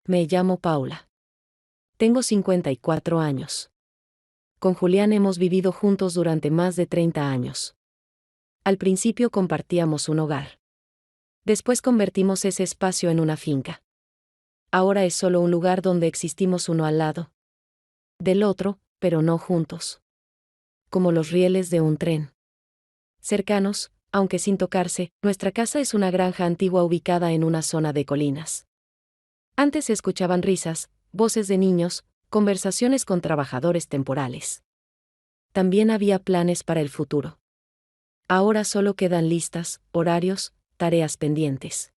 Me llamo Paula. Tengo 54 años. Con Julián hemos vivido juntos durante más de 30 años. Al principio compartíamos un hogar. Después convertimos ese espacio en una finca. Ahora es solo un lugar donde existimos uno al lado del otro, pero no juntos. Como los rieles de un tren. Cercanos, aunque sin tocarse, nuestra casa es una granja antigua ubicada en una zona de colinas. Antes se escuchaban risas, voces de niños, conversaciones con trabajadores temporales. También había planes para el futuro. Ahora solo quedan listas, horarios, tareas pendientes.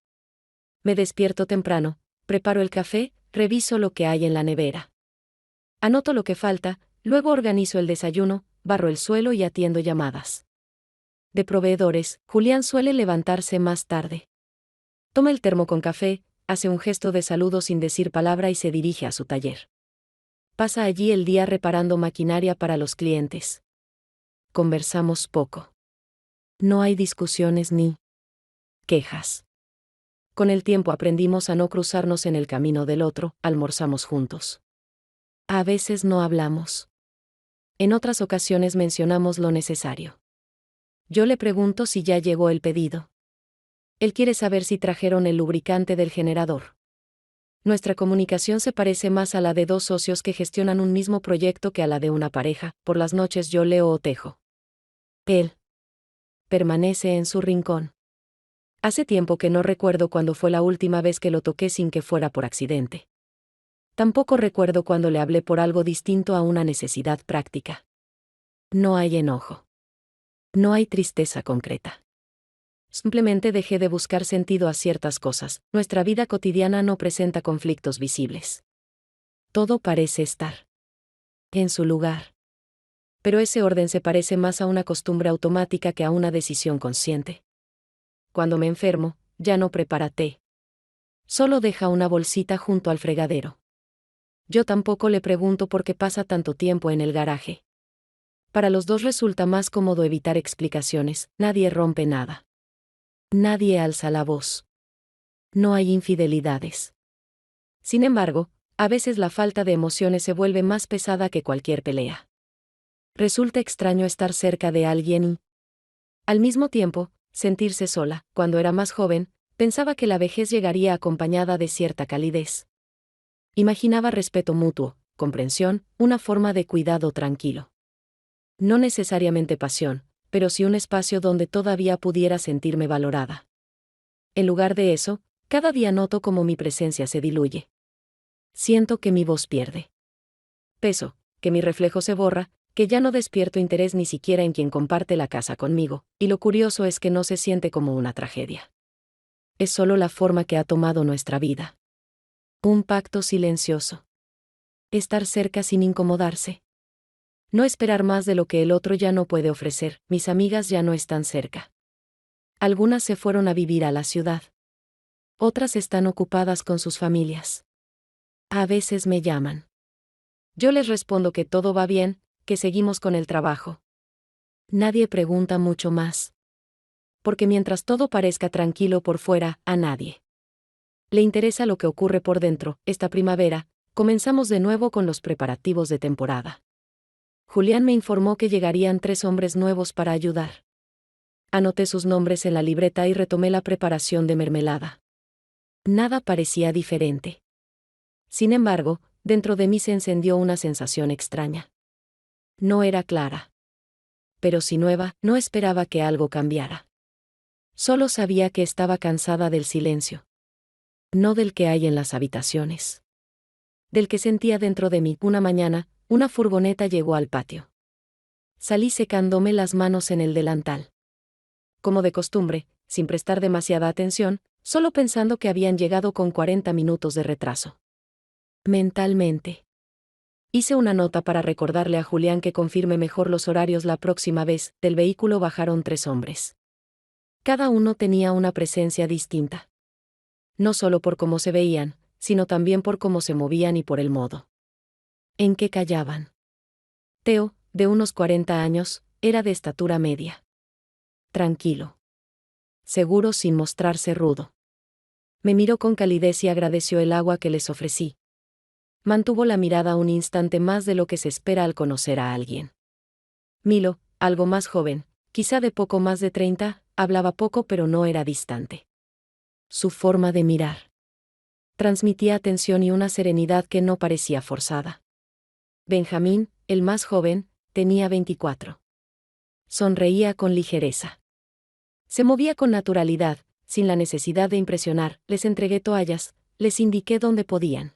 Me despierto temprano, preparo el café, reviso lo que hay en la nevera. Anoto lo que falta, luego organizo el desayuno, barro el suelo y atiendo llamadas de proveedores. Julián suele levantarse más tarde. Toma el termo con café, hace un gesto de saludo sin decir palabra y se dirige a su taller. Pasa allí el día reparando maquinaria para los clientes. Conversamos poco. No hay discusiones ni quejas. Con el tiempo aprendimos a no cruzarnos en el camino del otro, almorzamos juntos. A veces no hablamos. En otras ocasiones mencionamos lo necesario. Yo le pregunto si ya llegó el pedido. Él quiere saber si trajeron el lubricante del generador. Nuestra comunicación se parece más a la de dos socios que gestionan un mismo proyecto que a la de una pareja. Por las noches yo leo o tejo. Él permanece en su rincón. Hace tiempo que no recuerdo cuándo fue la última vez que lo toqué sin que fuera por accidente. Tampoco recuerdo cuando le hablé por algo distinto a una necesidad práctica. No hay enojo. No hay tristeza concreta. Simplemente dejé de buscar sentido a ciertas cosas. Nuestra vida cotidiana no presenta conflictos visibles. Todo parece estar en su lugar. Pero ese orden se parece más a una costumbre automática que a una decisión consciente. Cuando me enfermo, ya no prepara té. Solo deja una bolsita junto al fregadero. Yo tampoco le pregunto por qué pasa tanto tiempo en el garaje. Para los dos resulta más cómodo evitar explicaciones. Nadie rompe nada. Nadie alza la voz. No hay infidelidades. Sin embargo, a veces la falta de emociones se vuelve más pesada que cualquier pelea. Resulta extraño estar cerca de alguien y, al mismo tiempo, sentirse sola. Cuando era más joven, pensaba que la vejez llegaría acompañada de cierta calidez. Imaginaba respeto mutuo, comprensión, una forma de cuidado tranquilo. No necesariamente pasión, pero sí un espacio donde todavía pudiera sentirme valorada. En lugar de eso, cada día noto cómo mi presencia se diluye. Siento que mi voz pierde peso, que mi reflejo se borra, que ya no despierto interés ni siquiera en quien comparte la casa conmigo, y lo curioso es que no se siente como una tragedia. Es solo la forma que ha tomado nuestra vida. Un pacto silencioso. Estar cerca sin incomodarse. No esperar más de lo que el otro ya no puede ofrecer. Mis amigas ya no están cerca. Algunas se fueron a vivir a la ciudad. Otras están ocupadas con sus familias. A veces me llaman. Yo les respondo que todo va bien, que seguimos con el trabajo. Nadie pregunta mucho más. Porque mientras todo parezca tranquilo por fuera, a nadie le interesa lo que ocurre por dentro. Esta primavera, comenzamos de nuevo con los preparativos de temporada. Julián me informó que llegarían 3 hombres nuevos para ayudar. Anoté sus nombres en la libreta y retomé la preparación de mermelada. Nada parecía diferente. Sin embargo, dentro de mí se encendió una sensación extraña. No era clara. Pero sí nueva, no esperaba que algo cambiara. Solo sabía que estaba cansada del silencio. No del que hay en las habitaciones. Del que sentía dentro de mí. Una mañana, una furgoneta llegó al patio. Salí secándome las manos en el delantal. Como de costumbre, sin prestar demasiada atención, solo pensando que habían llegado con 40 minutos de retraso. Mentalmente. Hice una nota para recordarle a Julián que confirme mejor los horarios la próxima vez. Del vehículo bajaron 3 hombres. Cada uno tenía una presencia distinta. No solo por cómo se veían, sino también por cómo se movían y por el modo en que callaban. Teo, de unos 40 años, era de estatura media. Tranquilo. Seguro sin mostrarse rudo. Me miró con calidez y agradeció el agua que les ofrecí. Mantuvo la mirada un instante más de lo que se espera al conocer a alguien. Milo, algo más joven, quizá de poco más de 30, hablaba poco pero no era distante. Su forma de mirar transmitía atención y una serenidad que no parecía forzada. Benjamín, el más joven, tenía 24. Sonreía con ligereza. Se movía con naturalidad, sin la necesidad de impresionar. Les entregué toallas, les indiqué dónde podían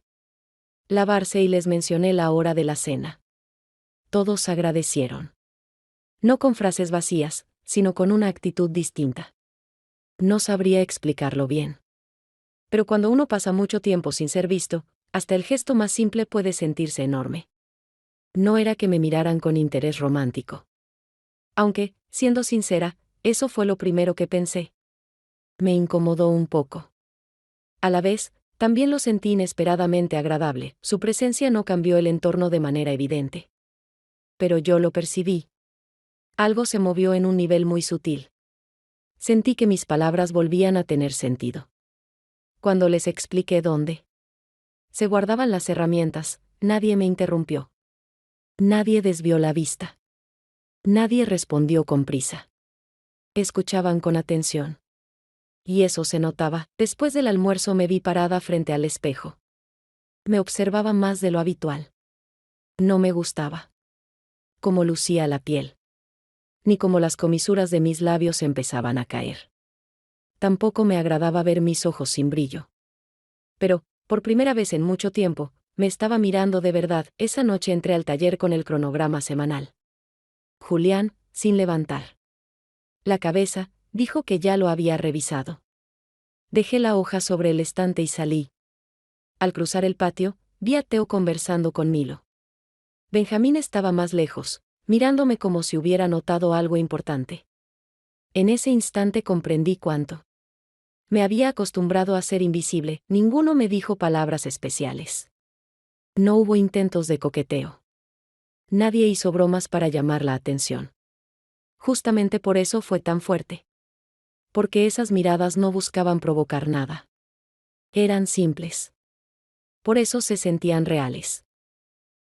lavarse y les mencioné la hora de la cena. Todos agradecieron. No con frases vacías, sino con una actitud distinta. No sabría explicarlo bien. Pero cuando uno pasa mucho tiempo sin ser visto, hasta el gesto más simple puede sentirse enorme. No era que me miraran con interés romántico. Aunque, siendo sincera, eso fue lo primero que pensé. Me incomodó un poco. A la vez, también lo sentí inesperadamente agradable. Su presencia no cambió el entorno de manera evidente. Pero yo lo percibí. Algo se movió en un nivel muy sutil. Sentí que mis palabras volvían a tener sentido. Cuando les expliqué dónde se guardaban las herramientas, nadie me interrumpió. Nadie desvió la vista. Nadie respondió con prisa. Escuchaban con atención. Y eso se notaba. Después del almuerzo me vi parada frente al espejo. Me observaba más de lo habitual. No me gustaba cómo lucía la piel, ni cómo las comisuras de mis labios empezaban a caer. Tampoco me agradaba ver mis ojos sin brillo. Pero, por primera vez en mucho tiempo, me estaba mirando de verdad. Esa noche entré al taller con el cronograma semanal. Julián, sin levantar la cabeza, dijo que ya lo había revisado. Dejé la hoja sobre el estante y salí. Al cruzar el patio, vi a Teo conversando con Milo. Benjamín estaba más lejos, mirándome como si hubiera notado algo importante. En ese instante comprendí cuánto me había acostumbrado a ser invisible. Ninguno me dijo palabras especiales. No hubo intentos de coqueteo. Nadie hizo bromas para llamar la atención. Justamente por eso fue tan fuerte. Porque esas miradas no buscaban provocar nada. Eran simples. Por eso se sentían reales.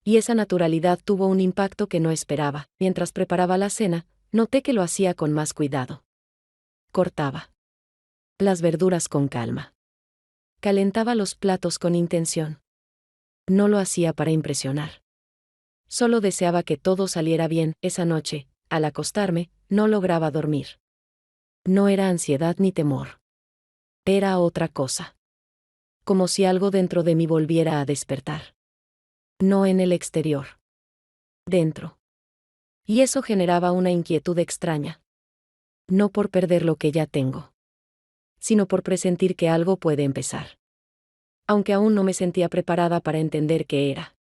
Y esa naturalidad tuvo un impacto que no esperaba. Mientras preparaba la cena, noté que lo hacía con más cuidado. Cortaba las verduras con calma. Calentaba los platos con intención. No lo hacía para impresionar. Solo deseaba que todo saliera bien. Esa noche, al acostarme, no lograba dormir. No era ansiedad ni temor. Era otra cosa. Como si algo dentro de mí volviera a despertar. No en el exterior. Dentro. Y eso generaba una inquietud extraña. No por perder lo que ya tengo, sino por presentir que algo puede empezar. Aunque aún no me sentía preparada para entender qué era.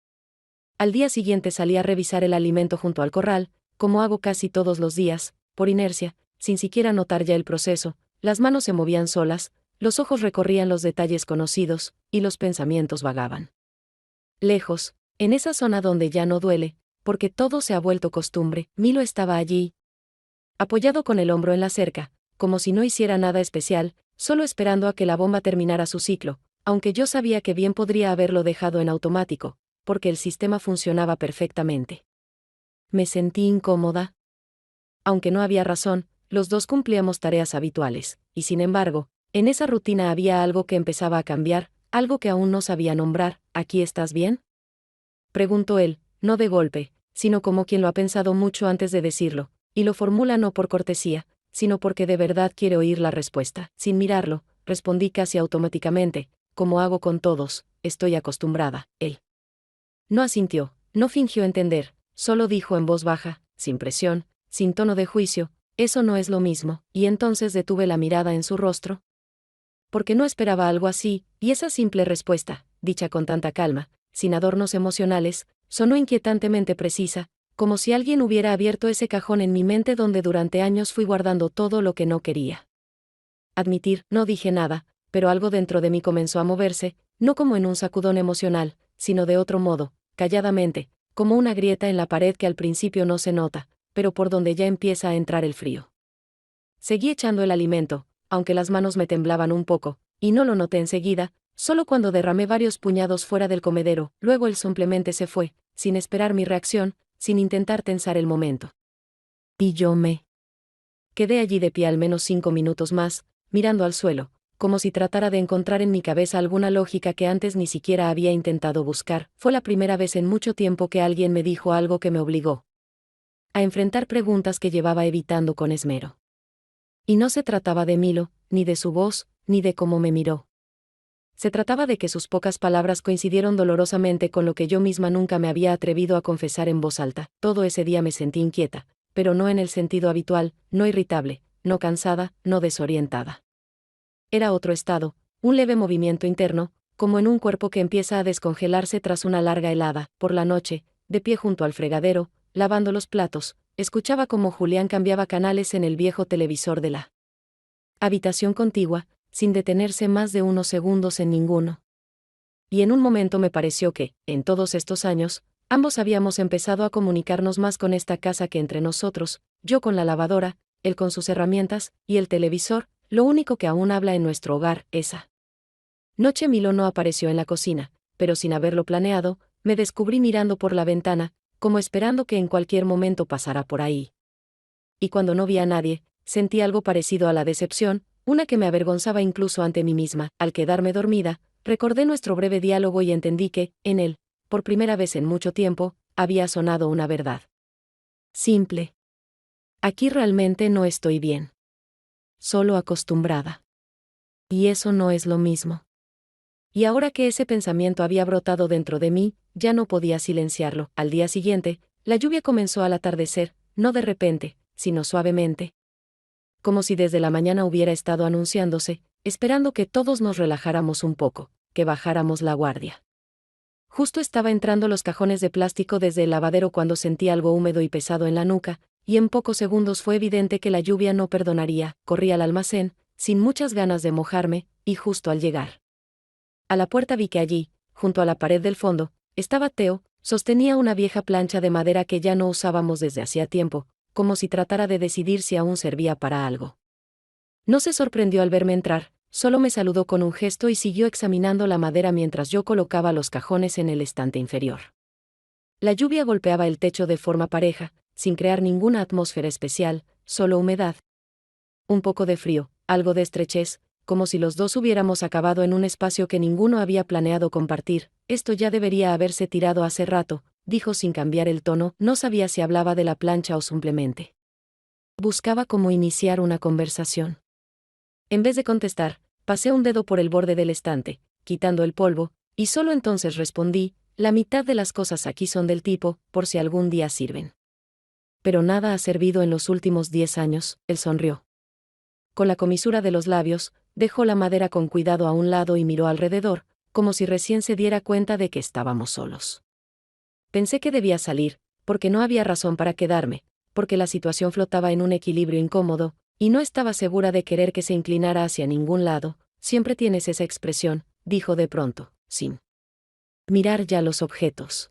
Al día siguiente salí a revisar el alimento junto al corral, como hago casi todos los días, por inercia, sin siquiera notar ya el proceso. Las manos se movían solas, los ojos recorrían los detalles conocidos, y los pensamientos vagaban. Lejos, en esa zona donde ya no duele, porque todo se ha vuelto costumbre, Milo estaba allí, apoyado con el hombro en la cerca, como si no hiciera nada especial, solo esperando a que la bomba terminara su ciclo, aunque yo sabía que bien podría haberlo dejado en automático, porque el sistema funcionaba perfectamente. Me sentí incómoda. Aunque no había razón, los dos cumplíamos tareas habituales, y sin embargo, en esa rutina había algo que empezaba a cambiar, algo que aún no sabía nombrar. ¿Aquí estás bien?, preguntó él, no de golpe, sino como quien lo ha pensado mucho antes de decirlo, y lo formula no por cortesía, sino porque de verdad quiere oír la respuesta. Sin mirarlo, respondí casi automáticamente, como hago con todos, estoy acostumbrada. Él no asintió, no fingió entender, solo dijo en voz baja, sin presión, sin tono de juicio, eso no es lo mismo, y entonces detuve la mirada en su rostro. Porque no esperaba algo así, y esa simple respuesta, dicha con tanta calma, sin adornos emocionales, sonó inquietantemente precisa, como si alguien hubiera abierto ese cajón en mi mente donde durante años fui guardando todo lo que no quería admitir. No dije nada, pero algo dentro de mí comenzó a moverse, no como en un sacudón emocional, sino de otro modo, calladamente, como una grieta en la pared que al principio no se nota, pero por donde ya empieza a entrar el frío. Seguí echando el alimento, aunque las manos me temblaban un poco, y no lo noté enseguida, solo cuando derramé varios puñados fuera del comedero. Luego él simplemente se fue, sin esperar mi reacción, sin intentar tensar el momento. Y yo me quedé allí de pie al menos 5 minutos más, mirando al suelo, como si tratara de encontrar en mi cabeza alguna lógica que antes ni siquiera había intentado buscar. Fue la primera vez en mucho tiempo que alguien me dijo algo que me obligó a enfrentar preguntas que llevaba evitando con esmero. Y no se trataba de Milo, ni de su voz, ni de cómo me miró. Se trataba de que sus pocas palabras coincidieron dolorosamente con lo que yo misma nunca me había atrevido a confesar en voz alta. Todo ese día me sentí inquieta, pero no en el sentido habitual, no irritable, no cansada, no desorientada. Era otro estado, un leve movimiento interno, como en un cuerpo que empieza a descongelarse tras una larga helada. Por la noche, de pie junto al fregadero, lavando los platos, escuchaba cómo Julián cambiaba canales en el viejo televisor de la habitación contigua, sin detenerse más de unos segundos en ninguno. Y en un momento me pareció que, en todos estos años, ambos habíamos empezado a comunicarnos más con esta casa que entre nosotros, yo con la lavadora, él con sus herramientas, y el televisor, lo único que aún habla en nuestro hogar. Esa noche Milo no apareció en la cocina, pero sin haberlo planeado, me descubrí mirando por la ventana, como esperando que en cualquier momento pasara por ahí. Y cuando no vi a nadie, sentí algo parecido a la decepción, una que me avergonzaba incluso ante mí misma. Al quedarme dormida, recordé nuestro breve diálogo y entendí que, en él, por primera vez en mucho tiempo, había sonado una verdad simple. Aquí realmente no estoy bien. Solo acostumbrada. Y eso no es lo mismo. Y ahora que ese pensamiento había brotado dentro de mí, ya no podía silenciarlo. Al día siguiente, la lluvia comenzó al atardecer, no de repente, sino suavemente. Como si desde la mañana hubiera estado anunciándose, esperando que todos nos relajáramos un poco, que bajáramos la guardia. Justo estaba entrando los cajones de plástico desde el lavadero cuando sentí algo húmedo y pesado en la nuca, y en pocos segundos fue evidente que la lluvia no perdonaría. Corrí al almacén, sin muchas ganas de mojarme, y justo al llegar a la puerta vi que allí, junto a la pared del fondo, estaba Theo. Sostenía una vieja plancha de madera que ya no usábamos desde hacía tiempo, como si tratara de decidir si aún servía para algo. No se sorprendió al verme entrar, solo me saludó con un gesto y siguió examinando la madera mientras yo colocaba los cajones en el estante inferior. La lluvia golpeaba el techo de forma pareja, sin crear ninguna atmósfera especial, solo humedad. Un poco de frío, algo de estrechez, como si los dos hubiéramos acabado en un espacio que ninguno había planeado compartir. Esto ya debería haberse tirado hace rato, dijo sin cambiar el tono. No sabía si hablaba de la plancha o simplemente buscaba cómo iniciar una conversación. En vez de contestar, pasé un dedo por el borde del estante, quitando el polvo, y solo entonces respondí: la mitad de las cosas aquí son del tipo, por si algún día sirven. Pero nada ha servido en los últimos 10 años, él sonrió. Con la comisura de los labios, dejó la madera con cuidado a un lado y miró alrededor, como si recién se diera cuenta de que estábamos solos. Pensé que debía salir, porque no había razón para quedarme, porque la situación flotaba en un equilibrio incómodo, y no estaba segura de querer que se inclinara hacia ningún lado. Siempre tienes esa expresión, dijo de pronto, sin mirar ya los objetos.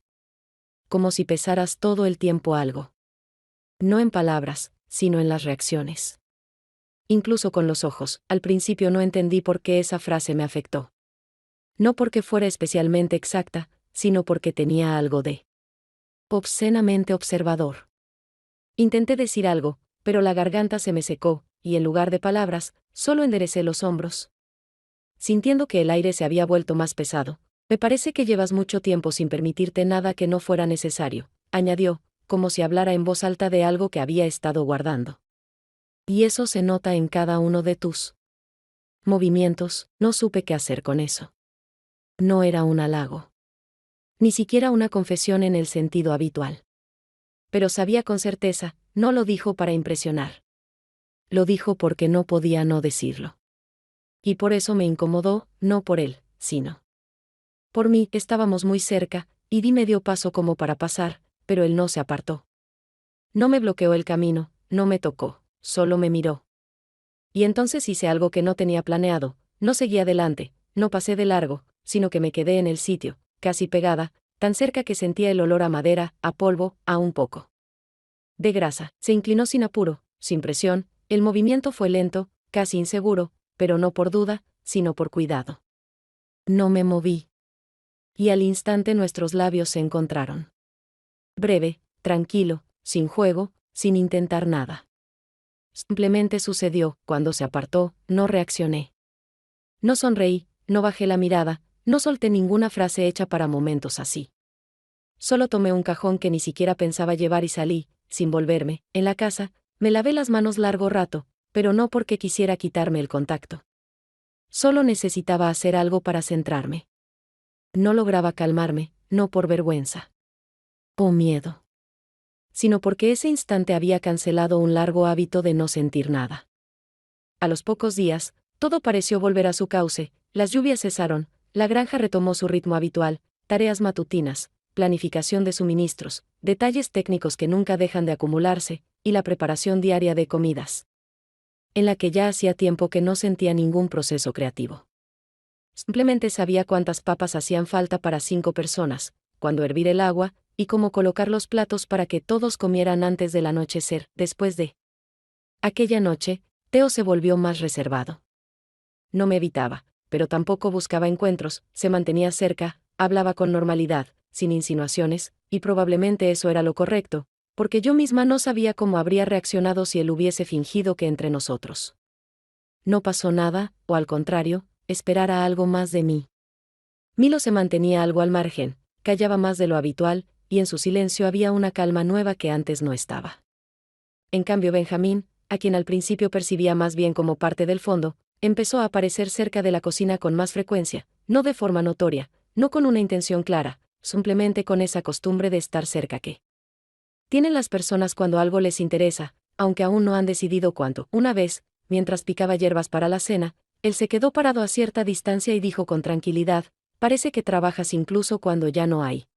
Como si pesaras todo el tiempo algo. No en palabras, sino en las reacciones. Incluso con los ojos. Al principio no entendí por qué esa frase me afectó. No porque fuera especialmente exacta, sino porque tenía algo de obscenamente observador. Intenté decir algo, pero la garganta se me secó, y en lugar de palabras, solo enderecé los hombros. Sintiendo que el aire se había vuelto más pesado. Me parece que llevas mucho tiempo sin permitirte nada que no fuera necesario, añadió, como si hablara en voz alta de algo que había estado guardando. Y eso se nota en cada uno de tus movimientos. No supe qué hacer con eso. No era un halago. Ni siquiera una confesión en el sentido habitual. Pero sabía con certeza, no lo dijo para impresionar. Lo dijo porque no podía no decirlo. Y por eso me incomodó, no por él, sino por mí. Estábamos muy cerca, y di medio paso como para pasar, pero él no se apartó. No me bloqueó el camino, no me tocó, solo me miró. Y entonces hice algo que no tenía planeado. No seguí adelante, no pasé de largo, sino que me quedé en el sitio, casi pegada, tan cerca que sentía el olor a madera, a polvo, a un poco de grasa. Se inclinó sin apuro, sin presión. El movimiento fue lento, casi inseguro, pero no por duda, sino por cuidado. No me moví. Y al instante nuestros labios se encontraron. Breve, tranquilo, sin juego, sin intentar nada. Simplemente sucedió. Cuando se apartó, no reaccioné. No sonreí, no bajé la mirada, no solté ninguna frase hecha para momentos así. Solo tomé un cajón que ni siquiera pensaba llevar y salí, sin volverme. En la casa, me lavé las manos largo rato, pero no porque quisiera quitarme el contacto. Solo necesitaba hacer algo para centrarme. No lograba calmarme, no por vergüenza o miedo, sino porque ese instante había cancelado un largo hábito de no sentir nada. A los pocos días, todo pareció volver a su cauce, las lluvias cesaron, la granja retomó su ritmo habitual, tareas matutinas, planificación de suministros, detalles técnicos que nunca dejan de acumularse, y la preparación diaria de comidas, en la que ya hacía tiempo que no sentía ningún proceso creativo. Simplemente sabía cuántas papas hacían falta para 5 personas, cuándo hervir el agua, y cómo colocar los platos para que todos comieran antes del anochecer. Después de aquella noche, Theo se volvió más reservado. No me evitaba, pero tampoco buscaba encuentros, se mantenía cerca, hablaba con normalidad, sin insinuaciones, y probablemente eso era lo correcto, porque yo misma no sabía cómo habría reaccionado si él hubiese fingido que entre nosotros no pasó nada, o al contrario, esperara algo más de mí. Milo se mantenía algo al margen, callaba más de lo habitual, y en su silencio había una calma nueva que antes no estaba. En cambio Benjamín, a quien al principio percibía más bien como parte del fondo, empezó a aparecer cerca de la cocina con más frecuencia, no de forma notoria, no con una intención clara, simplemente con esa costumbre de estar cerca que tienen las personas cuando algo les interesa, aunque aún no han decidido cuánto. Una vez, mientras picaba hierbas para la cena, él se quedó parado a cierta distancia y dijo con tranquilidad: «Parece que trabajas incluso cuando ya no hay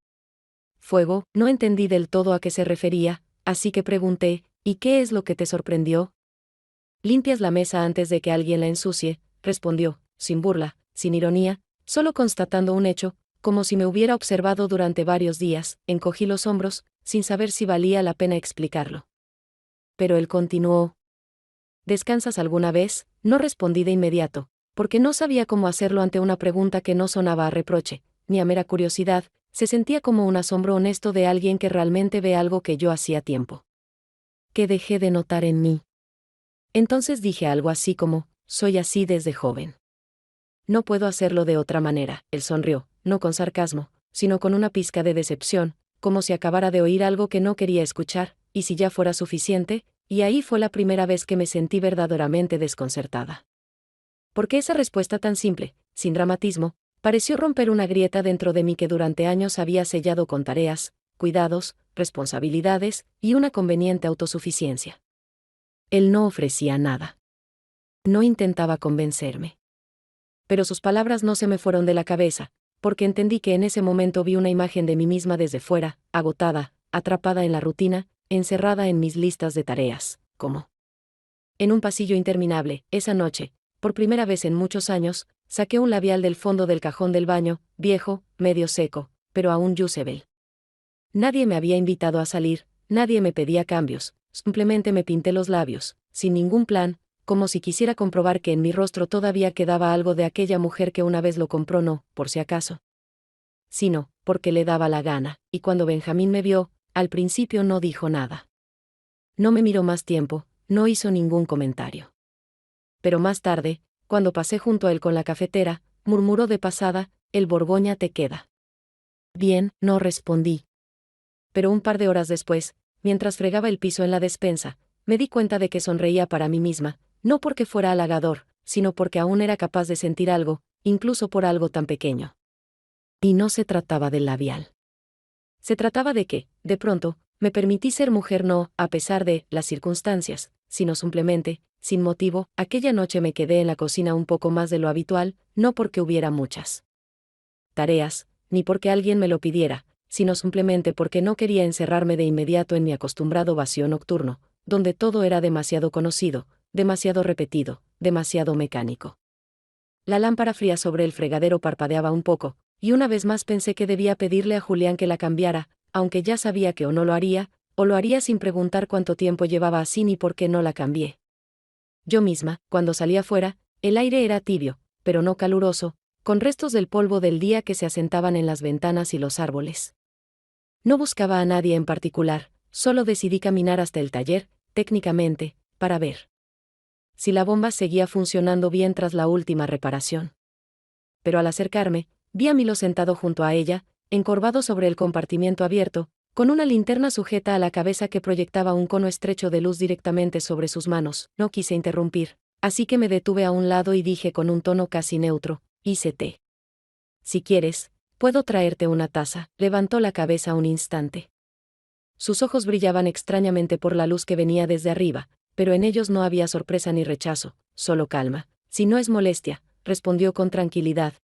fuego». No entendí del todo a qué se refería, así que pregunté: «¿Y qué es lo que te sorprendió?». «Limpias la mesa antes de que alguien la ensucie», respondió, sin burla, sin ironía, solo constatando un hecho, como si me hubiera observado durante varios días. Encogí los hombros, sin saber si valía la pena explicarlo. Pero él continuó: «¿Descansas alguna vez?». No respondí de inmediato, porque no sabía cómo hacerlo ante una pregunta que no sonaba a reproche, ni a mera curiosidad, se sentía como un asombro honesto de alguien que realmente ve algo que yo hacía tiempo que dejé de notar en mí. Entonces dije algo así como: «Soy así desde joven. No puedo hacerlo de otra manera». Él sonrió, no con sarcasmo, sino con una pizca de decepción, como si acabara de oír algo que no quería escuchar, y si ya fuera suficiente, y ahí fue la primera vez que me sentí verdaderamente desconcertada. Porque esa respuesta tan simple, sin dramatismo, pareció romper una grieta dentro de mí que durante años había sellado con tareas, cuidados, responsabilidades y una conveniente autosuficiencia. Él no ofrecía nada. No intentaba convencerme. Pero sus palabras no se me fueron de la cabeza, porque entendí que en ese momento vi una imagen de mí misma desde fuera, agotada, atrapada en la rutina, encerrada en mis listas de tareas, como en un pasillo interminable. Esa noche, por primera vez en muchos años, saqué un labial del fondo del cajón del baño, viejo, medio seco, pero aún usable. Nadie me había invitado a salir, nadie me pedía cambios, simplemente me pinté los labios, sin ningún plan, como si quisiera comprobar que en mi rostro todavía quedaba algo de aquella mujer que una vez lo compró, no, por si acaso, sino, porque le daba la gana. Y cuando Benjamín me vio, al principio no dijo nada. No me miró más tiempo, no hizo ningún comentario. Pero más tarde, cuando pasé junto a él con la cafetera, murmuró de pasada: «El Borgoña te queda bien». No respondí. Pero un par de horas después, mientras fregaba el piso en la despensa, me di cuenta de que sonreía para mí misma, no porque fuera halagador, sino porque aún era capaz de sentir algo, incluso por algo tan pequeño. Y no se trataba del labial. Se trataba de que, de pronto, me permití ser mujer, no a pesar de las circunstancias, sino simplemente, sin motivo. Aquella noche me quedé en la cocina un poco más de lo habitual, no porque hubiera muchas tareas, ni porque alguien me lo pidiera, sino simplemente porque no quería encerrarme de inmediato en mi acostumbrado vacío nocturno, donde todo era demasiado conocido, demasiado repetido, demasiado mecánico. La lámpara fría sobre el fregadero parpadeaba un poco, y una vez más pensé que debía pedirle a Julián que la cambiara, aunque ya sabía que o no lo haría, o lo haría sin preguntar cuánto tiempo llevaba así ni por qué no la cambié. Yo misma, cuando salí afuera, el aire era tibio, pero no caluroso, con restos del polvo del día que se asentaban en las ventanas y los árboles. No buscaba a nadie en particular, solo decidí caminar hasta el taller, técnicamente, para ver si la bomba seguía funcionando bien tras la última reparación. Pero al acercarme, vi a Milo sentado junto a ella, encorvado sobre el compartimiento abierto, con una linterna sujeta a la cabeza que proyectaba un cono estrecho de luz directamente sobre sus manos. No quise interrumpir, así que me detuve a un lado y dije con un tono casi neutro: hice té. Si quieres, puedo traerte una taza. Levantó la cabeza un instante. Sus ojos brillaban extrañamente por la luz que venía desde arriba, pero en ellos no había sorpresa ni rechazo, solo calma. Si no es molestia, respondió con tranquilidad.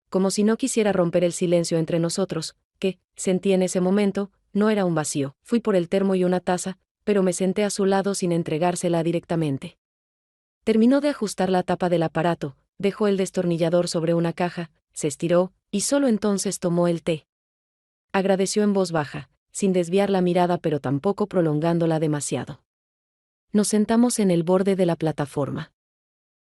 Como si no quisiera romper el silencio entre nosotros, que, sentí en ese momento, no era un vacío. Fui por el termo y una taza, pero me senté a su lado sin entregársela directamente. Terminó de ajustar la tapa del aparato, dejó el destornillador sobre una caja, se estiró, y solo entonces tomó el té. Agradeció en voz baja, sin desviar la mirada pero tampoco prolongándola demasiado. Nos sentamos en el borde de la plataforma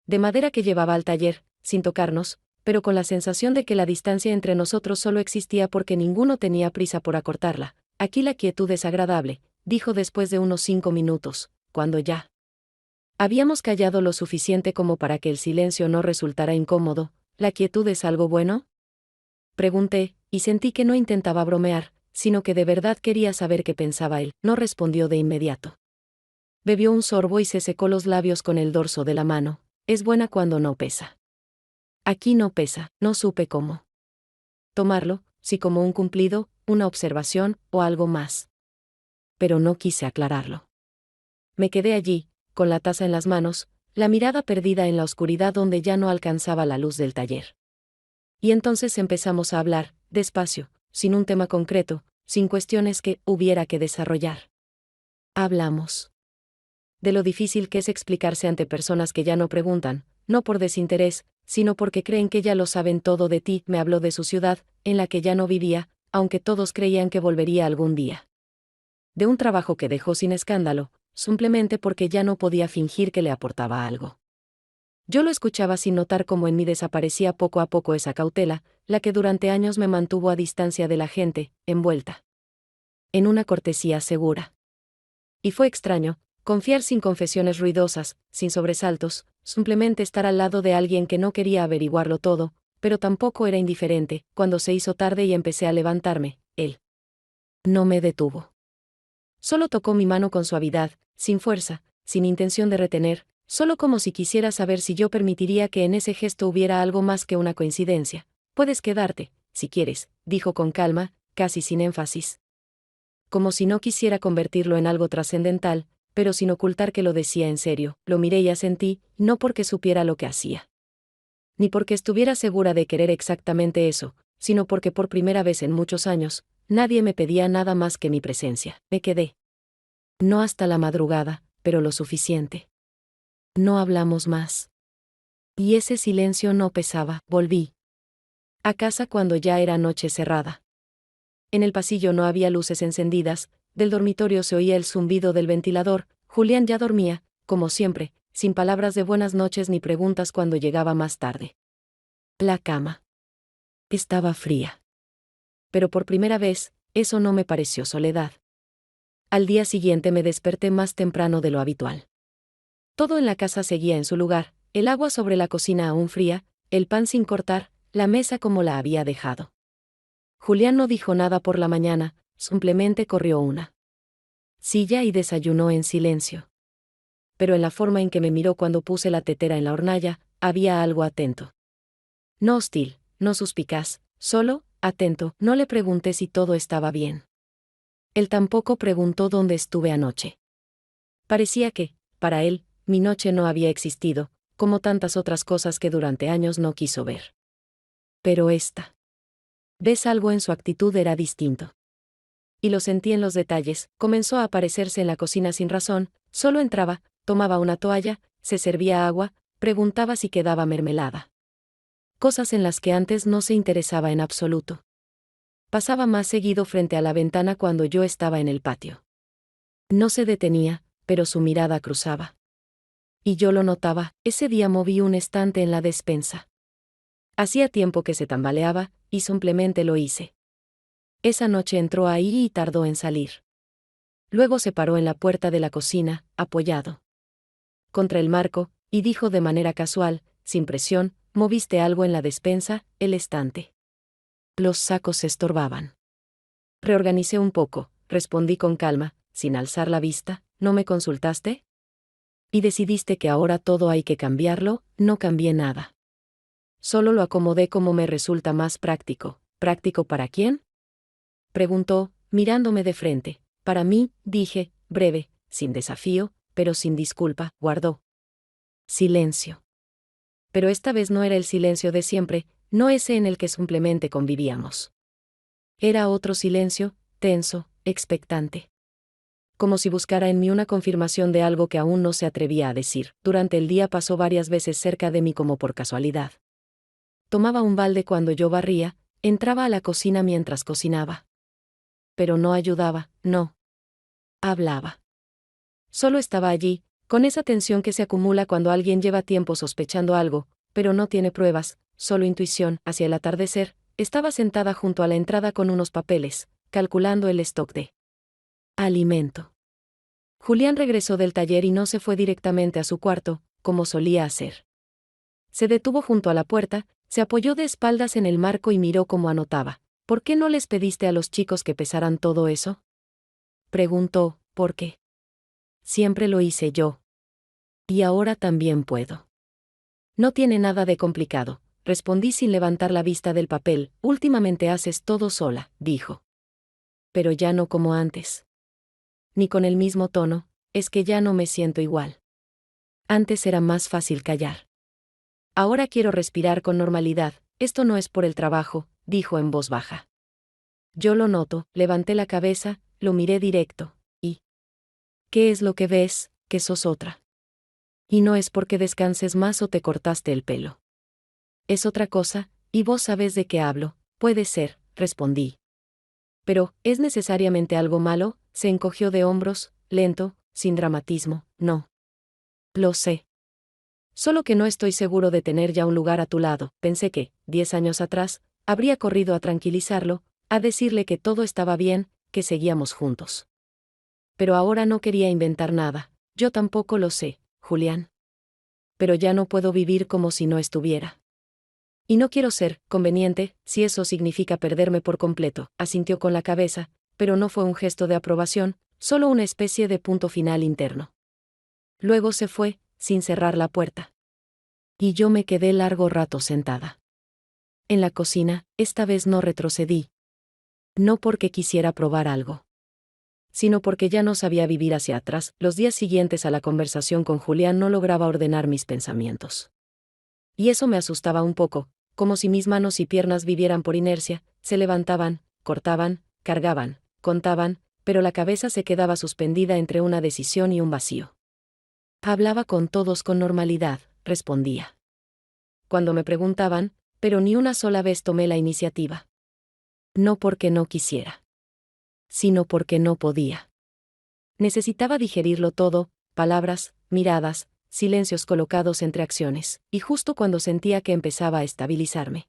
de madera que llevaba al taller, sin tocarnos, pero con la sensación de que la distancia entre nosotros solo existía porque ninguno tenía prisa por acortarla. Aquí la quietud es agradable, dijo después de unos 5 minutos, cuando ya habíamos callado lo suficiente como para que el silencio no resultara incómodo. ¿La quietud es algo bueno?, pregunté, y sentí que no intentaba bromear, sino que de verdad quería saber qué pensaba él. No respondió de inmediato. Bebió un sorbo y se secó los labios con el dorso de la mano. Es buena cuando no pesa. Aquí no pesa. No supe cómo tomarlo, si como un cumplido, una observación, o algo más. Pero no quise aclararlo. Me quedé allí, con la taza en las manos, la mirada perdida en la oscuridad donde ya no alcanzaba la luz del taller. Y entonces empezamos a hablar, despacio, sin un tema concreto, sin cuestiones que hubiera que desarrollar. Hablamos de lo difícil que es explicarse ante personas que ya no preguntan, no por desinterés, sino porque creen que ya lo saben todo de ti. Me habló de su ciudad, en la que ya no vivía, aunque todos creían que volvería algún día. De un trabajo que dejó sin escándalo, simplemente porque ya no podía fingir que le aportaba algo. Yo lo escuchaba sin notar cómo en mí desaparecía poco a poco esa cautela, la que durante años me mantuvo a distancia de la gente, envuelta en una cortesía segura. Y fue extraño, confiar sin confesiones ruidosas, sin sobresaltos, simplemente estar al lado de alguien que no quería averiguarlo todo, pero tampoco era indiferente. Cuando se hizo tarde y empecé a levantarme, él no me detuvo. Solo tocó mi mano con suavidad, sin fuerza, sin intención de retener, solo como si quisiera saber si yo permitiría que en ese gesto hubiera algo más que una coincidencia. Puedes quedarte, si quieres, dijo con calma, casi sin énfasis. Como si no quisiera convertirlo en algo trascendental, pero sin ocultar que lo decía en serio. Lo miré y asentí, no porque supiera lo que hacía, ni porque estuviera segura de querer exactamente eso, sino porque por primera vez en muchos años, nadie me pedía nada más que mi presencia. Me quedé. No hasta la madrugada, pero lo suficiente. No hablamos más. Y ese silencio no pesaba. Volví a casa cuando ya era noche cerrada. En el pasillo no había luces encendidas, del dormitorio se oía el zumbido del ventilador. Julián ya dormía, como siempre, sin palabras de buenas noches ni preguntas cuando llegaba más tarde. La cama estaba fría. Pero por primera vez, eso no me pareció soledad. Al día siguiente me desperté más temprano de lo habitual. Todo en la casa seguía en su lugar, el agua sobre la cocina aún fría, el pan sin cortar, la mesa como la había dejado. Julián no dijo nada por la mañana, simplemente corrió una silla y desayunó en silencio. Pero en la forma en que me miró cuando puse la tetera en la hornalla, había algo atento. No hostil, no suspicaz, solo, atento. No le pregunté si todo estaba bien. Él tampoco preguntó dónde estuve anoche. Parecía que, para él, mi noche no había existido, como tantas otras cosas que durante años no quiso ver. Pero esta vez algo en su actitud era distinto. Y lo sentí en los detalles. Comenzó a aparecerse en la cocina sin razón, solo entraba, tomaba una toalla, se servía agua, preguntaba si quedaba mermelada. Cosas en las que antes no se interesaba en absoluto. Pasaba más seguido frente a la ventana cuando yo estaba en el patio. No se detenía, pero su mirada cruzaba Y yo lo notaba, ese día moví un estante en la despensa. Hacía tiempo que se tambaleaba, y simplemente lo hice. Esa noche entró ahí y tardó en salir. Luego se paró en la puerta de la cocina, apoyado contra el marco, y dijo de manera casual, sin presión: ¿moviste algo en la despensa, el estante? Los sacos se estorbaban. Reorganicé un poco, respondí con calma, sin alzar la vista. ¿No me consultaste? ¿Y decidiste que ahora todo hay que cambiarlo? No cambié nada. Solo lo acomodé como me resulta más práctico. ¿Práctico para quién?, preguntó, mirándome de frente. Para mí, dije, breve, sin desafío, pero sin disculpa. Guardó silencio. Pero esta vez no era el silencio de siempre, no ese en el que simplemente convivíamos. Era otro silencio, tenso, expectante. Como si buscara en mí una confirmación de algo que aún no se atrevía a decir. Durante el día pasó varias veces cerca de mí como por casualidad. Tomaba un balde cuando yo barría, entraba a la cocina mientras cocinaba. Pero no ayudaba, no hablaba. Solo estaba allí, con esa tensión que se acumula cuando alguien lleva tiempo sospechando algo, pero no tiene pruebas, solo intuición. Hacia el atardecer, estaba sentada junto a la entrada con unos papeles, calculando el stock de alimento. Julián regresó del taller y no se fue directamente a su cuarto, como solía hacer. Se detuvo junto a la puerta, se apoyó de espaldas en el marco y miró cómo anotaba. ¿Por qué no les pediste a los chicos que pesaran todo eso?, preguntó. ¿Por qué? Siempre lo hice yo. Y ahora también puedo. No tiene nada de complicado, respondí sin levantar la vista del papel. Últimamente haces todo sola, dijo. Pero ya no como antes. Ni con el mismo tono, es que ya no me siento igual. Antes era más fácil callar. Ahora quiero respirar con normalidad. Esto no es por el trabajo, dijo en voz baja. Yo lo noto, levanté la cabeza, lo miré directo. ¿Y qué es lo que ves? Que sos otra. Y no es porque descanses más o te cortaste el pelo. Es otra cosa, y vos sabés de qué hablo. Puede ser, respondí. Pero, ¿es necesariamente algo malo? Se encogió de hombros, lento, sin dramatismo. No. Lo sé. Solo que no estoy seguro de tener ya un lugar a tu lado. Pensé que, 10 años atrás, habría corrido a tranquilizarlo, a decirle que todo estaba bien, que seguíamos juntos. Pero ahora no quería inventar nada. Yo tampoco lo sé, Julián. Pero ya no puedo vivir como si no estuviera. Y no quiero ser conveniente, si eso significa perderme por completo, asintió con la cabeza, pero no fue un gesto de aprobación, solo una especie de punto final interno. Luego se fue, sin cerrar la puerta. Y yo me quedé largo rato sentada. En la cocina, esta vez no retrocedí. No porque quisiera probar algo, sino porque ya no sabía vivir hacia atrás. Los días siguientes a la conversación con Julián no lograba ordenar mis pensamientos. Y eso me asustaba un poco, como si mis manos y piernas vivieran por inercia, se levantaban, cortaban, cargaban, contaban, pero la cabeza se quedaba suspendida entre una decisión y un vacío. Hablaba con todos con normalidad, respondía cuando me preguntaban, pero ni una sola vez tomé la iniciativa. No porque no quisiera, sino porque no podía. Necesitaba digerirlo todo, palabras, miradas, silencios colocados entre acciones, y justo cuando sentía que empezaba a estabilizarme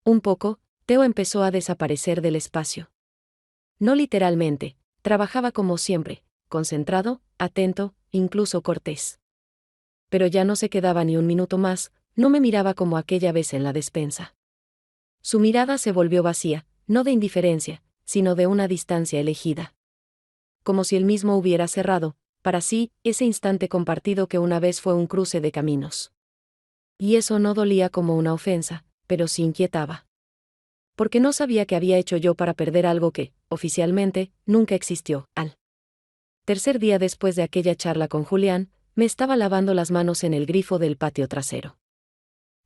un poco, Teo empezó a desaparecer del espacio. No literalmente, trabajaba como siempre, concentrado, atento, incluso cortés. Pero ya no se quedaba ni un minuto más, no me miraba como aquella vez en la despensa. Su mirada se volvió vacía, no de indiferencia, sino de una distancia elegida. Como si él mismo hubiera cerrado, para sí, ese instante compartido que una vez fue un cruce de caminos. Y eso no dolía como una ofensa, pero sí inquietaba. Porque no sabía qué había hecho yo para perder algo que, oficialmente, nunca existió. Al tercer día después de aquella charla con Julián, me estaba lavando las manos en el grifo del patio trasero.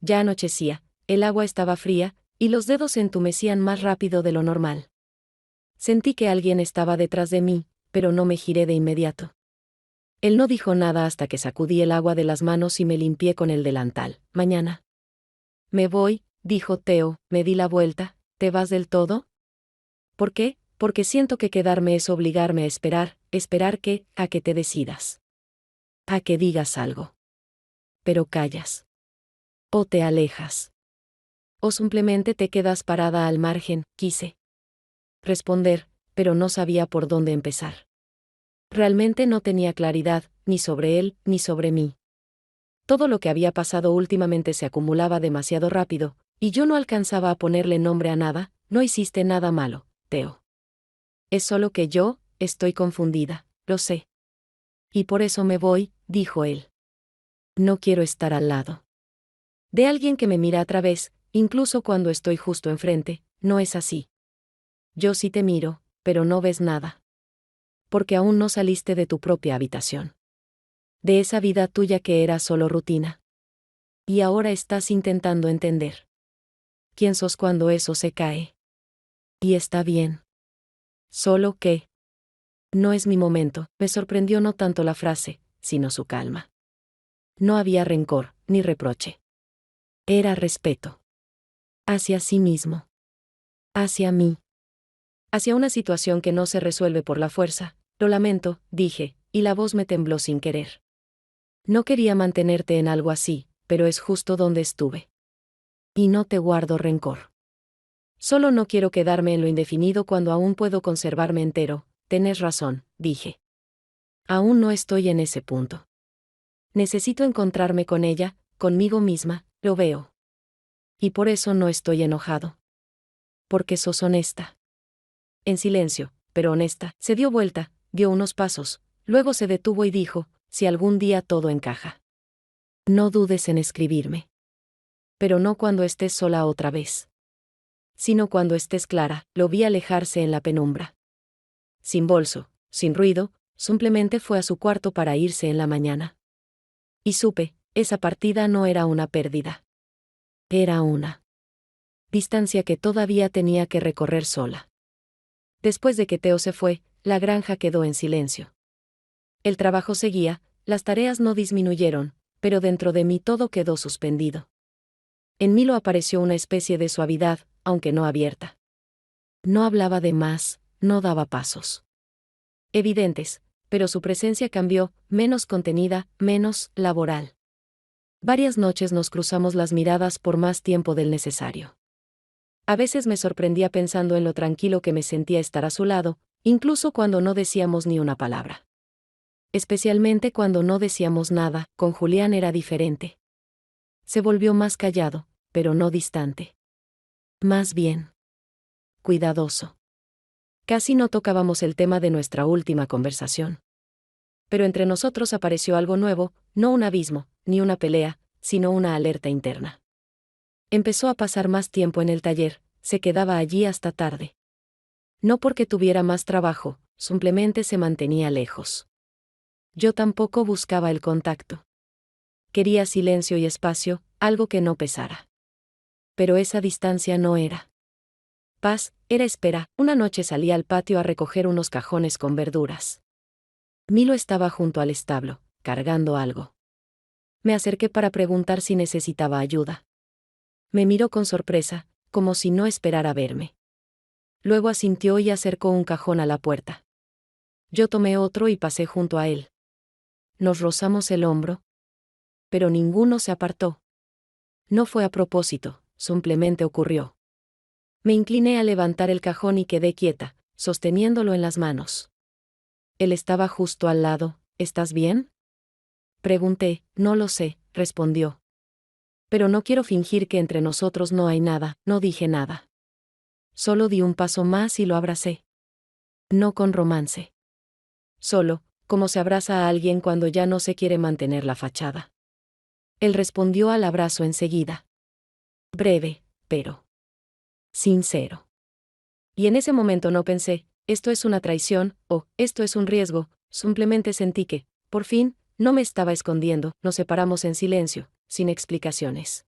Ya anochecía, el agua estaba fría, y los dedos se entumecían más rápido de lo normal. Sentí que alguien estaba detrás de mí, pero no me giré de inmediato. Él no dijo nada hasta que sacudí el agua de las manos y me limpié con el delantal. Mañana me voy, dijo Teo. Me di la vuelta. ¿Te vas del todo? ¿Por qué? Porque siento que quedarme es obligarme a esperar que te decidas. A que digas algo. Pero callas. O te alejas. O simplemente te quedas parada al margen, quise responder, pero no sabía por dónde empezar. Realmente no tenía claridad, ni sobre él, ni sobre mí. Todo lo que había pasado últimamente se acumulaba demasiado rápido, y yo no alcanzaba a ponerle nombre a nada. No hiciste nada malo, Theo. Es solo que yo, estoy confundida, lo sé. Y por eso me voy, dijo él. No quiero estar al lado de alguien que me mira a través, incluso cuando estoy justo enfrente. No es así. Yo sí te miro, pero no ves nada. Porque aún no saliste de tu propia habitación. De esa vida tuya que era solo rutina. Y ahora estás intentando entender quién sos cuando eso se cae. Y está bien. Solo que no es mi momento. Me sorprendió no tanto la frase, sino su calma. No había rencor, ni reproche. Era respeto. Hacia sí mismo. Hacia mí. Hacia una situación que no se resuelve por la fuerza. Lo lamento, dije, y la voz me tembló sin querer. No quería mantenerte en algo así, pero es justo donde estuve. Y no te guardo rencor. Solo no quiero quedarme en lo indefinido cuando aún puedo conservarme entero. Tenés razón, dije. Aún no estoy en ese punto. Necesito encontrarme con ella, conmigo misma, lo veo. Y por eso no estoy enojado. Porque sos honesta. En silencio, pero honesta, se dio vuelta, dio unos pasos, luego se detuvo y dijo, si algún día todo encaja. No dudes en escribirme. Pero no cuando estés sola otra vez. Sino cuando estés clara. Lo vi alejarse en la penumbra. Sin bolso, sin ruido, simplemente fue a su cuarto para irse en la mañana. Y supe, esa partida no era una pérdida. Era una distancia que todavía tenía que recorrer sola. Después de que Theo se fue, la granja quedó en silencio. El trabajo seguía, las tareas no disminuyeron, pero dentro de mí todo quedó suspendido. En Milo apareció una especie de suavidad, aunque no abierta. No hablaba de más, no daba pasos evidentes, pero su presencia cambió, menos contenida, menos laboral. Varias noches nos cruzamos las miradas por más tiempo del necesario. A veces me sorprendía pensando en lo tranquilo que me sentía estar a su lado, incluso cuando no decíamos ni una palabra. Especialmente cuando no decíamos nada. Con Julián era diferente. Se volvió más callado, pero no distante. Más bien cuidadoso. Casi no tocábamos el tema de nuestra última conversación. Pero entre nosotros apareció algo nuevo, no un abismo, ni una pelea, sino una alerta interna. Empezó a pasar más tiempo en el taller, se quedaba allí hasta tarde. No porque tuviera más trabajo, simplemente se mantenía lejos. Yo tampoco buscaba el contacto. Quería silencio y espacio, algo que no pesara. Pero esa distancia no era paz, era espera. Una noche salí al patio a recoger unos cajones con verduras. Milo estaba junto al establo, cargando algo. Me acerqué para preguntar si necesitaba ayuda. Me miró con sorpresa, como si no esperara verme. Luego asintió y acercó un cajón a la puerta. Yo tomé otro y pasé junto a él. Nos rozamos el hombro. Pero ninguno se apartó. No fue a propósito, simplemente ocurrió. Me incliné a levantar el cajón y quedé quieta, sosteniéndolo en las manos. Él estaba justo al lado. ¿Estás bien? Pregunté. No lo sé, respondió. Pero no quiero fingir que entre nosotros no hay nada. No dije nada. Solo di un paso más y lo abracé. No con romance. Solo, como se abraza a alguien cuando ya no se quiere mantener la fachada. Él respondió al abrazo enseguida. Breve, pero sincero. Y en ese momento no pensé, esto es una traición, o esto es un riesgo, simplemente sentí que, por fin, no me estaba escondiendo. Nos separamos en silencio, sin explicaciones.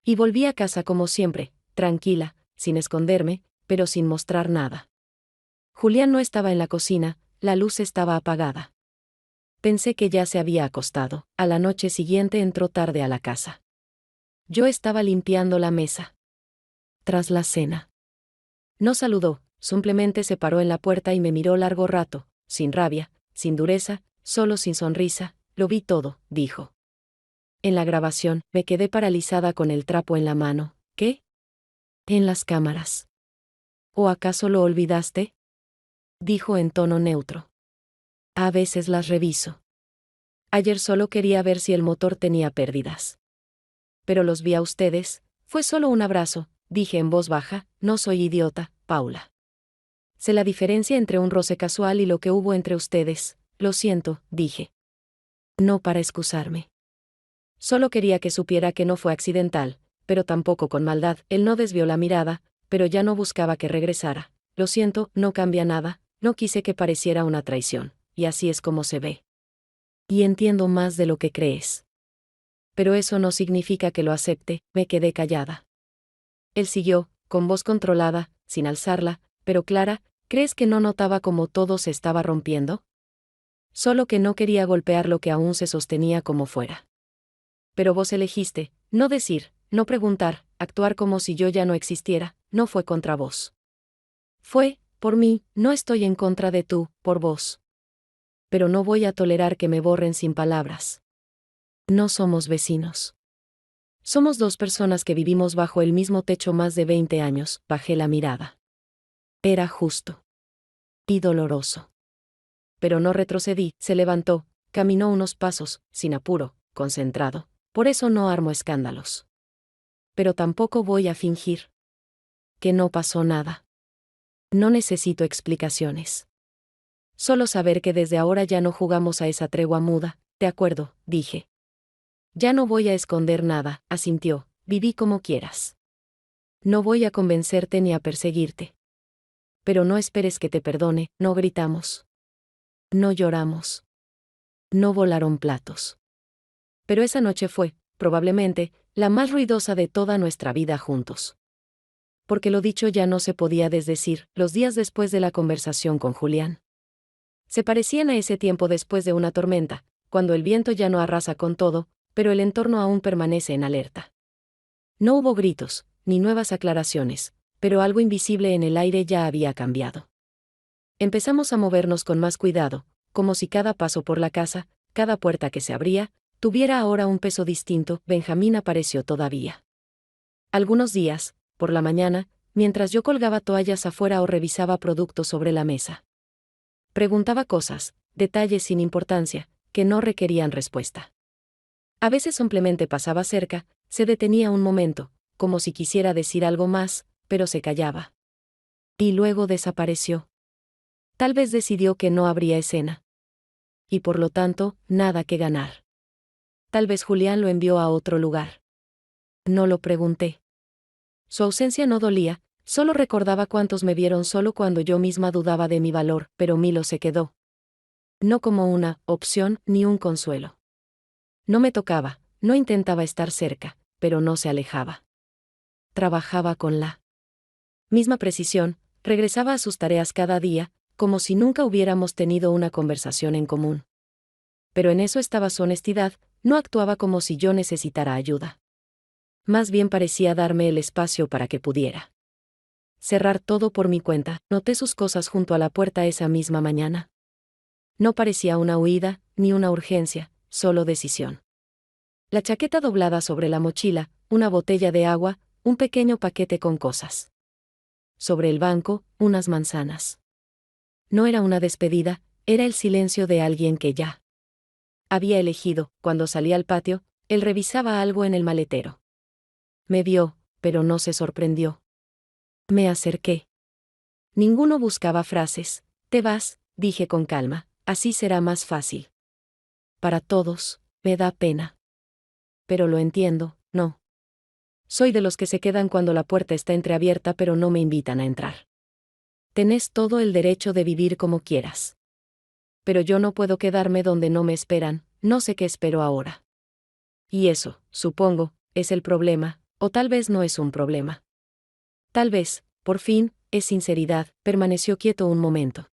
Y volví a casa como siempre, tranquila, sin esconderme, pero sin mostrar nada. Julián no estaba en la cocina, la luz estaba apagada. Pensé que ya se había acostado. A la noche siguiente entró tarde a la casa. Yo estaba limpiando la mesa. Tras la cena. No saludó, simplemente se paró en la puerta y me miró largo rato, sin rabia, sin dureza, solo sin sonrisa, lo vi todo, dijo. En la grabación, me quedé paralizada con el trapo en la mano. ¿Qué? En las cámaras. ¿O acaso lo olvidaste? Dijo en tono neutro. A veces las reviso. Ayer solo quería ver si el motor tenía pérdidas. Pero los vi a ustedes, fue solo un abrazo, dije en voz baja, no soy idiota, Paula. Sé la diferencia entre un roce casual y lo que hubo entre ustedes, lo siento, dije. No para excusarme. Solo quería que supiera que no fue accidental, pero tampoco con maldad. Él no desvió la mirada, pero ya no buscaba que regresara. Lo siento, no cambia nada, no quise que pareciera una traición, y así es como se ve. Y entiendo más de lo que crees. Pero eso no significa que lo acepte, me quedé callada. Él siguió, con voz controlada, sin alzarla, pero clara, ¿crees que no notaba cómo todo se estaba rompiendo? Solo que no quería golpear lo que aún se sostenía como fuera. Pero vos elegiste, no decir, no preguntar, actuar como si yo ya no existiera, no fue contra vos. Fue, por mí, no estoy en contra de tú, por vos. Pero no voy a tolerar que me borren sin palabras. No somos vecinos. Somos dos personas que vivimos bajo el mismo techo más de 20 años, bajé la mirada. Era justo. Y doloroso. Pero no retrocedí, se levantó, caminó unos pasos, sin apuro, concentrado. Por eso no armo escándalos. Pero tampoco voy a fingir que no pasó nada. No necesito explicaciones. Solo saber que desde ahora ya no jugamos a esa tregua muda, de acuerdo, dije. Ya no voy a esconder nada, asintió, viví como quieras. No voy a convencerte ni a perseguirte. Pero no esperes que te perdone, no gritamos. No lloramos. No volaron platos. Pero esa noche fue, probablemente, la más ruidosa de toda nuestra vida juntos. Porque lo dicho ya no se podía desdecir, los días después de la conversación con Julián. Se parecían a ese tiempo después de una tormenta, cuando el viento ya no arrasa con todo, pero el entorno aún permanece en alerta. No hubo gritos, ni nuevas aclaraciones, pero algo invisible en el aire ya había cambiado. Empezamos a movernos con más cuidado, como si cada paso por la casa, cada puerta que se abría, tuviera ahora un peso distinto. Benjamín apareció todavía. Algunos días, por la mañana, mientras yo colgaba toallas afuera o revisaba productos sobre la mesa. Preguntaba cosas, detalles sin importancia, que no requerían respuesta. A veces simplemente pasaba cerca, se detenía un momento, como si quisiera decir algo más, pero se callaba. Y luego desapareció. Tal vez decidió que no habría escena. Y por lo tanto, nada que ganar. Tal vez Julián lo envió a otro lugar. No lo pregunté. Su ausencia no dolía, solo recordaba cuántos me vieron solo cuando yo misma dudaba de mi valor, pero Milo se quedó. No como una opción ni un consuelo. No me tocaba, no intentaba estar cerca, pero no se alejaba. Trabajaba con la misma precisión, regresaba a sus tareas cada día, como si nunca hubiéramos tenido una conversación en común. Pero en eso estaba su honestidad, no actuaba como si yo necesitara ayuda. Más bien parecía darme el espacio para que pudiera cerrar todo por mi cuenta. Noté sus cosas junto a la puerta esa misma mañana. No parecía una huida, ni una urgencia, solo decisión. La chaqueta doblada sobre la mochila, una botella de agua, un pequeño paquete con cosas. Sobre el banco, unas manzanas. No era una despedida, era el silencio de alguien que ya había elegido. Cuando salí al patio, él revisaba algo en el maletero. Me vio, pero no se sorprendió. Me acerqué. Ninguno buscaba frases. Te vas, dije con calma, así será más fácil. Para todos, me da pena. Pero lo entiendo, no. Soy de los que se quedan cuando la puerta está entreabierta pero no me invitan a entrar. Tenés todo el derecho de vivir como quieras. Pero yo no puedo quedarme donde no me esperan, no sé qué espero ahora. Y eso, supongo, es el problema, o tal vez no es un problema. Tal vez, por fin, es sinceridad. Permaneció quieto un momento.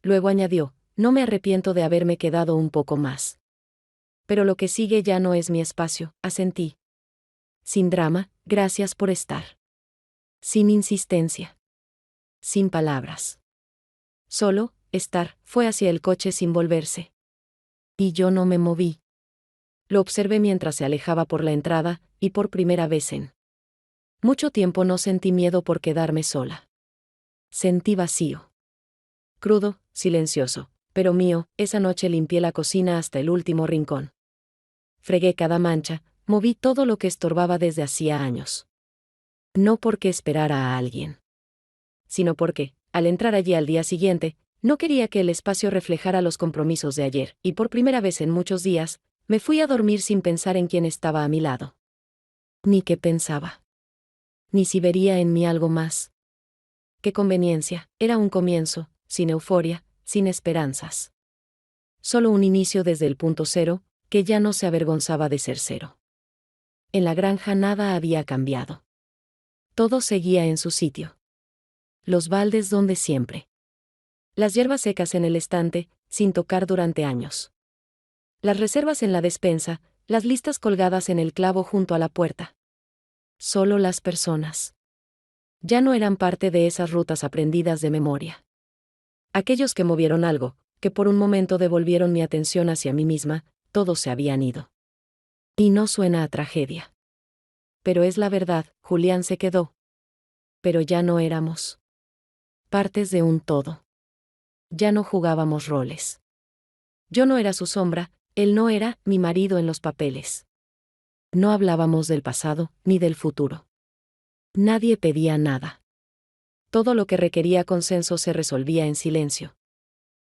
Luego añadió, no me arrepiento de haberme quedado un poco más. Pero lo que sigue ya no es mi espacio, asentí. Sin drama, gracias por estar. Sin insistencia. Sin palabras. Solo, estar, fue hacia el coche sin volverse. Y yo no me moví. Lo observé mientras se alejaba por la entrada, y por primera vez en mucho tiempo no sentí miedo por quedarme sola. Sentí vacío. Crudo, silencioso, pero mío. Esa noche limpié la cocina hasta el último rincón. Fregué cada mancha, moví todo lo que estorbaba desde hacía años. No porque esperara a alguien, sino porque, al entrar allí al día siguiente, no quería que el espacio reflejara los compromisos de ayer, y por primera vez en muchos días, me fui a dormir sin pensar en quién estaba a mi lado. Ni qué pensaba. Ni si vería en mí algo más. Qué conveniencia, era un comienzo, sin euforia, sin esperanzas. Solo un inicio desde el punto cero, que ya no se avergonzaba de ser cero. En la granja nada había cambiado. Todo seguía en su sitio. Los baldes donde siempre. Las hierbas secas en el estante, sin tocar durante años. Las reservas en la despensa, las listas colgadas en el clavo junto a la puerta. Solo las personas. Ya no eran parte de esas rutas aprendidas de memoria. Aquellos que movieron algo, que por un momento devolvieron mi atención hacia mí misma, todos se habían ido. Y no suena a tragedia. Pero es la verdad, Julián se quedó. Pero ya no éramos partes de un todo. Ya no jugábamos roles. Yo no era su sombra, él no era mi marido en los papeles. No hablábamos del pasado, ni del futuro. Nadie pedía nada. Todo lo que requería consenso se resolvía en silencio.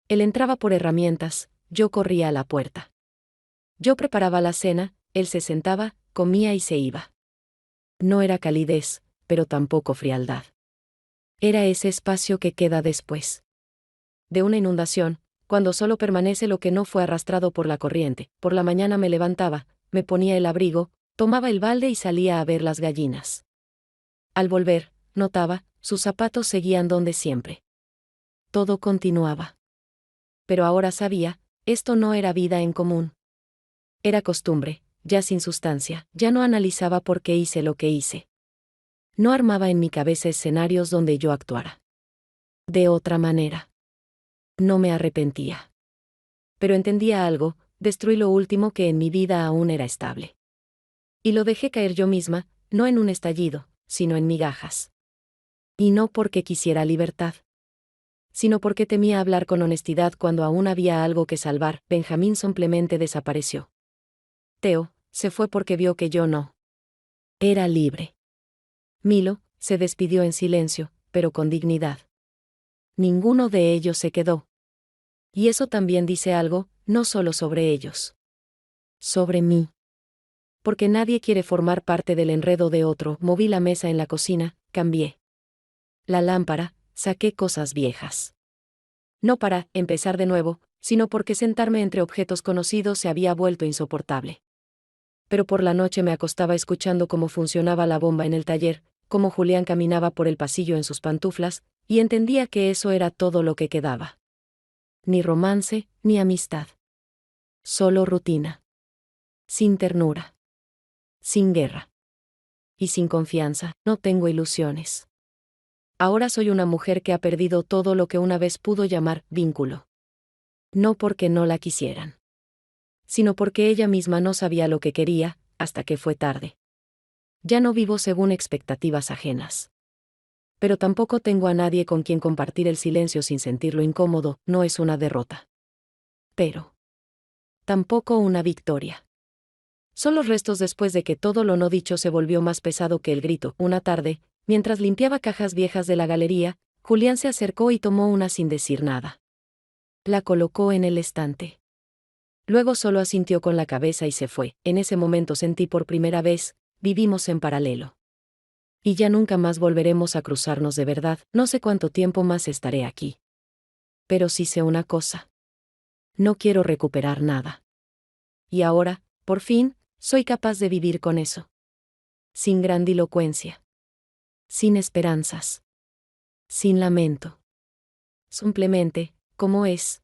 Él entraba por herramientas, yo corría a la puerta. Yo preparaba la cena, él se sentaba, comía y se iba. No era calidez, pero tampoco frialdad. Era ese espacio que queda después de una inundación, cuando solo permanece lo que no fue arrastrado por la corriente. Por la mañana me levantaba, me ponía el abrigo, tomaba el balde y salía a ver las gallinas. Al volver, notaba, sus zapatos seguían donde siempre. Todo continuaba. Pero ahora sabía, esto no era vida en común. Era costumbre, ya sin sustancia, ya no analizaba por qué hice lo que hice. No armaba en mi cabeza escenarios donde yo actuara de otra manera. No me arrepentía. Pero entendía algo, destruí lo último que en mi vida aún era estable. Y lo dejé caer yo misma, no en un estallido, sino en migajas. Y no porque quisiera libertad, sino porque temía hablar con honestidad cuando aún había algo que salvar. Benjamín simplemente desapareció. Teo se fue porque vio que yo no era libre. Milo se despidió en silencio, pero con dignidad. Ninguno de ellos se quedó. Y eso también dice algo, no solo sobre ellos. Sobre mí. Porque nadie quiere formar parte del enredo de otro. Moví la mesa en la cocina, cambié la lámpara, saqué cosas viejas. No para empezar de nuevo, sino porque sentarme entre objetos conocidos se había vuelto insoportable. Pero por la noche me acostaba escuchando cómo funcionaba la bomba en el taller, cómo Julián caminaba por el pasillo en sus pantuflas, y entendía que eso era todo lo que quedaba. Ni romance, ni amistad. Solo rutina. Sin ternura. Sin guerra. Y sin confianza, no tengo ilusiones. Ahora soy una mujer que ha perdido todo lo que una vez pudo llamar vínculo. No porque no la quisieran, sino porque ella misma no sabía lo que quería, hasta que fue tarde. Ya no vivo según expectativas ajenas. Pero tampoco tengo a nadie con quien compartir el silencio sin sentirlo incómodo. No es una derrota. Pero tampoco una victoria. Son los restos después de que todo lo no dicho se volvió más pesado que el grito. Una tarde, mientras limpiaba cajas viejas de la galería, Julián se acercó y tomó una sin decir nada. La colocó en el estante. Luego solo asintió con la cabeza y se fue. En ese momento sentí por primera vez, vivimos en paralelo. Y ya nunca más volveremos a cruzarnos de verdad. No sé cuánto tiempo más estaré aquí. Pero sí sé una cosa. No quiero recuperar nada. Y ahora, por fin, soy capaz de vivir con eso. Sin grandilocuencia. Sin esperanzas. Sin lamento. Simplemente, como es.